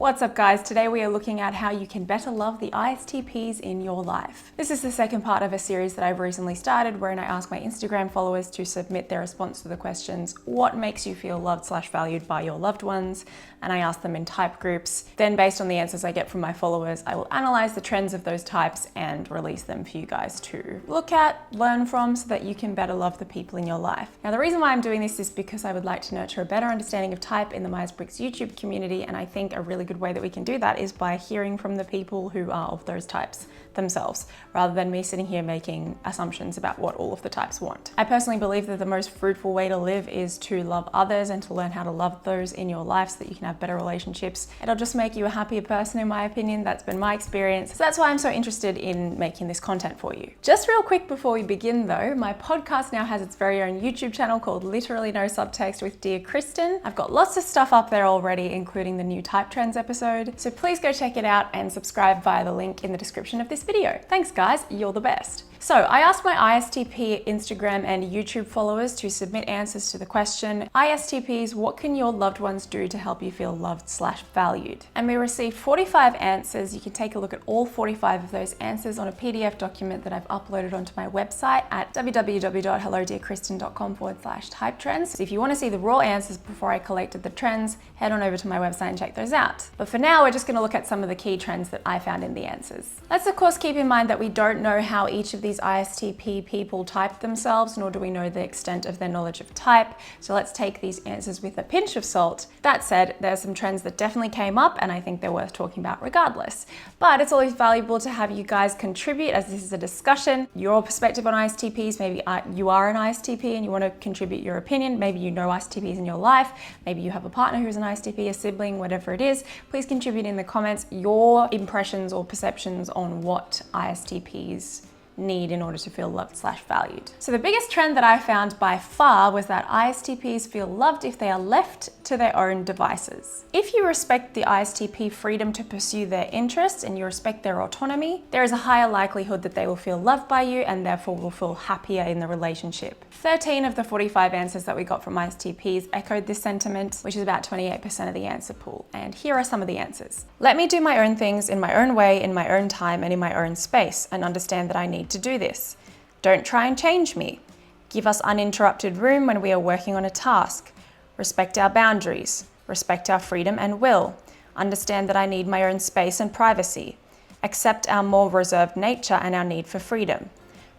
What's up guys? Today we are looking at how you can better love the ISTPs in your life. This is the second part of a series that I've recently started wherein I ask my Instagram followers to submit their response to the questions, what makes you feel loved/valued by your loved ones? And I ask them in type groups. Then based on the answers I get from my followers, I will analyze the trends of those types and release them for you guys to look at, learn from, so that you can better love the people in your life. Now the reason why I'm doing this is because I would like to nurture a better understanding of type in the Myers-Briggs YouTube community, and I think a really good way that we can do that is by hearing from the people who are of those types themselves, rather than me sitting here making assumptions about what all of the types want. I personally believe that the most fruitful way to live is to love others and to learn how to love those in your life so that you can have better relationships. It'll just make you a happier person, in my opinion. That's been my experience. So that's why I'm so interested in making this content for you. Just real quick before we begin though, my podcast now has its very own YouTube channel called Literally No Subtext with Dear Kristen. I've got lots of stuff up there already, including the new type trends episode. So please go check it out and subscribe via the link in the description of this video. Thanks guys, you're the best. So I asked my ISTP Instagram and YouTube followers to submit answers to the question, ISTPs, what can your loved ones do to help you feel loved/valued? And we received 45 answers. You can take a look at all 45 of those answers on a PDF document that I've uploaded onto my website at www.hellodearkristen.com/type trends. So if you want to see the raw answers before I collected the trends, head on over to my website and check those out. But for now, we're just going to look at some of the key trends that I found in the answers. Let's of course keep in mind that we don't know how each of these ISTP people type themselves, nor do we know the extent of their knowledge of type. So let's take these answers with a pinch of salt. That said, there's some trends that definitely came up and I think they're worth talking about regardless. But it's always valuable to have you guys contribute, as this is a discussion. Your perspective on ISTPs, maybe you are an ISTP and you want to contribute your opinion. Maybe you know ISTPs in your life. Maybe you have a partner who's an ISTP, a sibling, whatever it is. Please contribute in the comments your impressions or perceptions on what ISTPs need in order to feel loved/valued. So the biggest trend that I found by far was that ISTPs feel loved if they are left to their own devices. If you respect the ISTP freedom to pursue their interests and you respect their autonomy, there is a higher likelihood that they will feel loved by you and therefore will feel happier in the relationship. 13 of the 45 answers that we got from ISTPs echoed this sentiment, which is about 28% of the answer pool. And here are some of the answers. Let me do my own things in my own way, in my own time, and in my own space, and understand that I need to do this. Don't try and change me. Give us uninterrupted room when we are working on a task. Respect our boundaries. Respect our freedom and will. Understand that I need my own space and privacy. Accept our more reserved nature and our need for freedom.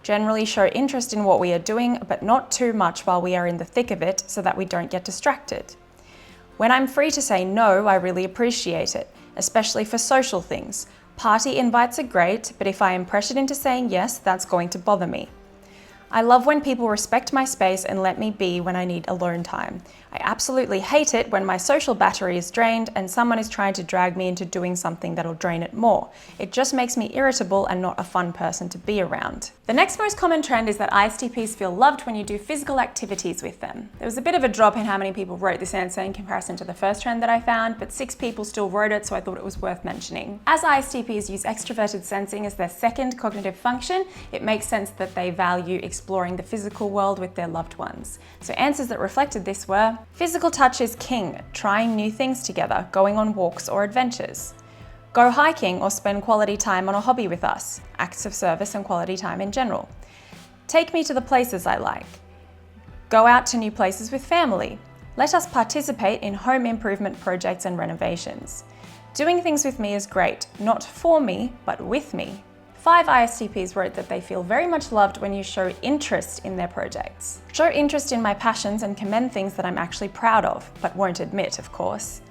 Generally show interest in what we are doing, but not too much while we are in the thick of it so that we don't get distracted. When I'm free to say no, I really appreciate it, especially for social things. Party invites are great, but if I am pressured into saying yes, that's going to bother me. I love when people respect my space and let me be when I need alone time. I absolutely hate it when my social battery is drained and someone is trying to drag me into doing something that'll drain it more. It just makes me irritable and not a fun person to be around. The next most common trend is that ISTPs feel loved when you do physical activities with them. There was a bit of a drop in how many people wrote this answer in comparison to the first trend that I found, but 6 people still wrote it, so I thought it was worth mentioning. As ISTPs use extroverted sensing as their second cognitive function, it makes sense that they value exploring the physical world with their loved ones. So answers that reflected this were: physical touch is king, trying new things together, going on walks or adventures. Go hiking or spend quality time on a hobby with us, acts of service and quality time in general. Take me to the places I like. Go out to new places with family. Let us participate in home improvement projects and renovations. Doing things with me is great, not for me, but with me. 5 ISTPs wrote that they feel very much loved when you show interest in their projects. Show interest in my passions and commend things that I'm actually proud of, but won't admit, of course.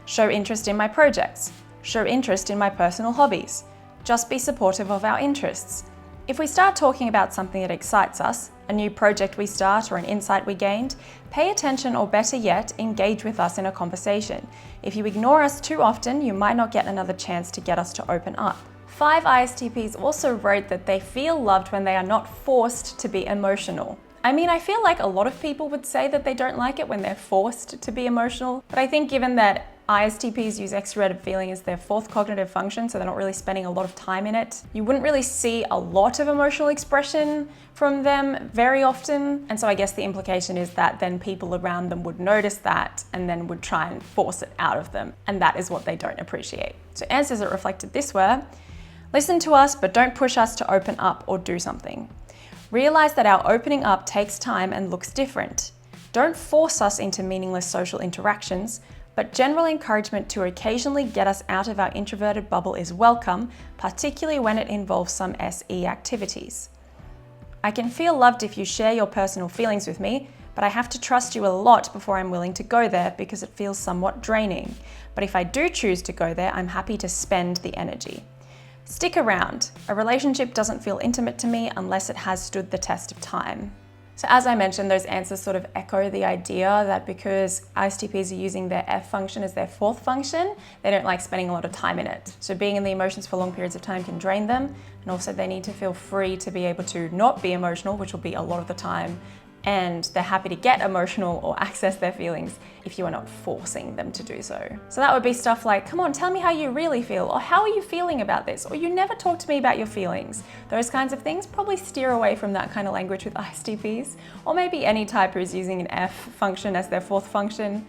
Show interest in my projects. Show interest in my personal hobbies. Just be supportive of our interests. If we start talking about something that excites us, a new project we start or an insight we gained, pay attention, or better yet, engage with us in a conversation. If you ignore us too often, you might not get another chance to get us to open up. 5 ISTPs also wrote that they feel loved when they are not forced to be emotional. I mean, I feel like a lot of people would say that they don't like it when they're forced to be emotional, but I think given that ISTPs use extroverted feeling as their fourth cognitive function, so they're not really spending a lot of time in it. You wouldn't really see a lot of emotional expression from them very often, and so I guess the implication is that then people around them would notice that and then would try and force it out of them, and that is what they don't appreciate. So answers that reflected this were: listen to us, but don't push us to open up or do something. Realize that our opening up takes time and looks different. Don't force us into meaningless social interactions, but general encouragement to occasionally get us out of our introverted bubble is welcome, particularly when it involves some SE activities. I can feel loved if you share your personal feelings with me, but I have to trust you a lot before I'm willing to go there because it feels somewhat draining. But if I do choose to go there, I'm happy to spend the energy. Stick around. A relationship doesn't feel intimate to me unless it has stood the test of time. So as I mentioned, those answers sort of echo the idea that because ISTPs are using their F function as their fourth function, they don't like spending a lot of time in it. So being in the emotions for long periods of time can drain them, and also they need to feel free to be able to not be emotional, which will be a lot of the time, and they're happy to get emotional or access their feelings if you are not forcing them to do so. So that would be stuff like, come on, tell me how you really feel, or how are you feeling about this, or you never talk to me about your feelings. Those kinds of things, probably steer away from that kind of language with ISTPs, or maybe any type who's using an F function as their fourth function.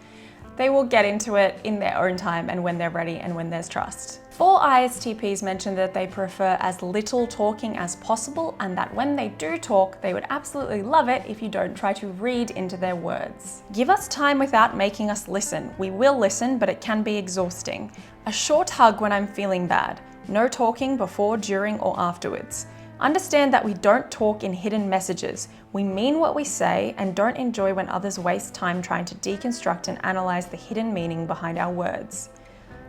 They will get into it in their own time and when they're ready and when there's trust. 4 ISTPs mentioned that they prefer as little talking as possible, and that when they do talk, they would absolutely love it if you don't try to read into their words. Give us time without making us listen. We will listen, but it can be exhausting. A short hug when I'm feeling bad. No talking before, during, or afterwards. Understand that we don't talk in hidden messages. We mean what we say and don't enjoy when others waste time trying to deconstruct and analyze the hidden meaning behind our words.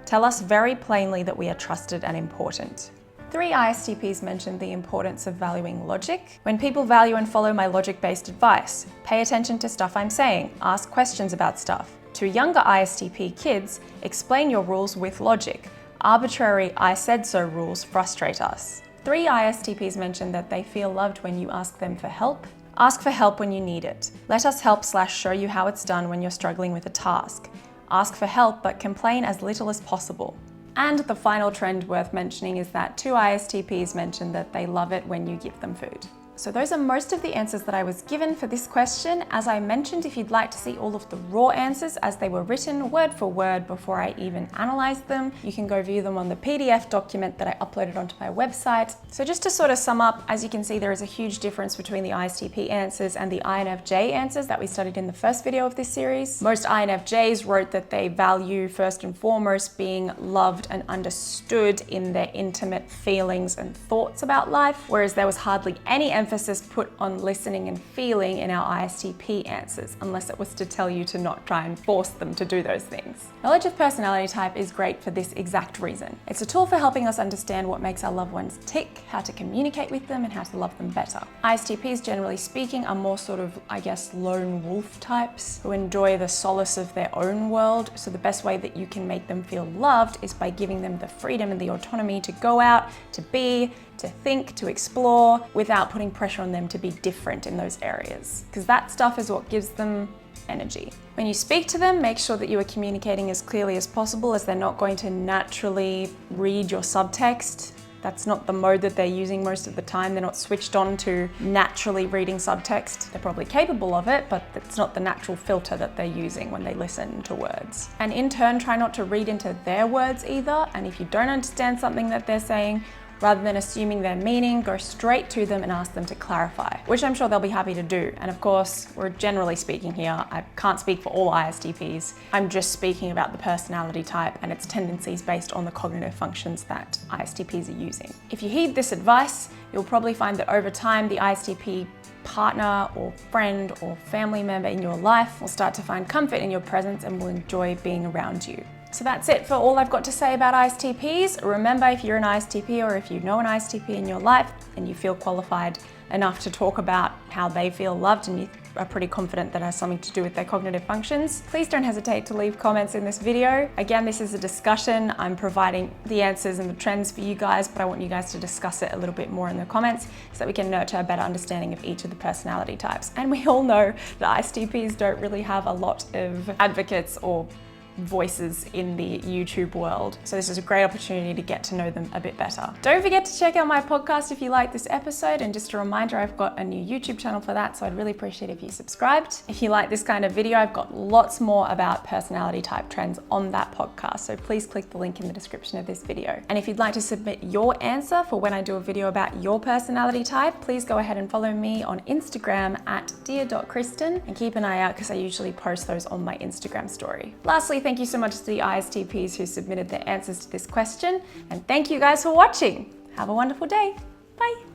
Tell us very plainly that we are trusted and important. 3 ISTPs mentioned the importance of valuing logic. When people value and follow my logic-based advice, pay attention to stuff I'm saying, ask questions about stuff. To younger ISTP kids, explain your rules with logic. Arbitrary I said so rules frustrate us. 3 ISTPs mentioned that they feel loved when you ask them for help. Ask for help when you need it. Let us help / show you how it's done when you're struggling with a task. Ask for help, but complain as little as possible. And the final trend worth mentioning is that 2 ISTPs mentioned that they love it when you give them food. So those are most of the answers that I was given for this question. As I mentioned, if you'd like to see all of the raw answers as they were written word for word before I even analyzed them, you can go view them on the PDF document that I uploaded onto my website. So just to sort of sum up, as you can see, there is a huge difference between the ISTP answers and the INFJ answers that we studied in the first video of this series. Most INFJs wrote that they value first and foremost being loved and understood in their intimate feelings and thoughts about life, whereas there was hardly any emphasis put on listening and feeling in our ISTP answers, unless it was to tell you to not try and force them to do those things. Knowledge of personality type is great for this exact reason. It's a tool for helping us understand what makes our loved ones tick, how to communicate with them, and how to love them better. ISTPs, generally speaking, are more sort of, I guess, lone wolf types who enjoy the solace of their own world. So the best way that you can make them feel loved is by giving them the freedom and the autonomy to go out, to be, to think, to explore, without putting pressure on them to be different in those areas. Because that stuff is what gives them energy. When you speak to them, make sure that you are communicating as clearly as possible, as they're not going to naturally read your subtext. That's not the mode that they're using most of the time. They're not switched on to naturally reading subtext. They're probably capable of it, but it's not the natural filter that they're using when they listen to words. And in turn, try not to read into their words either. And if you don't understand something that they're saying, rather than assuming their meaning, go straight to them and ask them to clarify, which I'm sure they'll be happy to do. And of course, we're generally speaking here. I can't speak for all ISTPs. I'm just speaking about the personality type and its tendencies based on the cognitive functions that ISTPs are using. If you heed this advice, you'll probably find that over time, the ISTP partner or friend or family member in your life will start to find comfort in your presence and will enjoy being around you. So that's it for all I've got to say about ISTPs. Remember, if you're an ISTP or if you know an ISTP in your life and you feel qualified enough to talk about how they feel loved and you are pretty confident that has something to do with their cognitive functions, please don't hesitate to leave comments in this video. Again, this is a discussion. I'm providing the answers and the trends for you guys, but I want you guys to discuss it a little bit more in the comments so that we can nurture a better understanding of each of the personality types. And we all know that ISTPs don't really have a lot of advocates or voices in the YouTube world. So this is a great opportunity to get to know them a bit better. Don't forget to check out my podcast if you like this episode, and just a reminder, I've got a new YouTube channel for that, so I'd really appreciate if you subscribed. If you like this kind of video, I've got lots more about personality type trends on that podcast, so please click the link in the description of this video. And if you'd like to submit your answer for when I do a video about your personality type, please go ahead and follow me on Instagram at dear.kristen, and keep an eye out because I usually post those on my Instagram story. Lastly, thank you so much to the ISTPs who submitted their answers to this question, and thank you guys for watching. Have a wonderful day. Bye.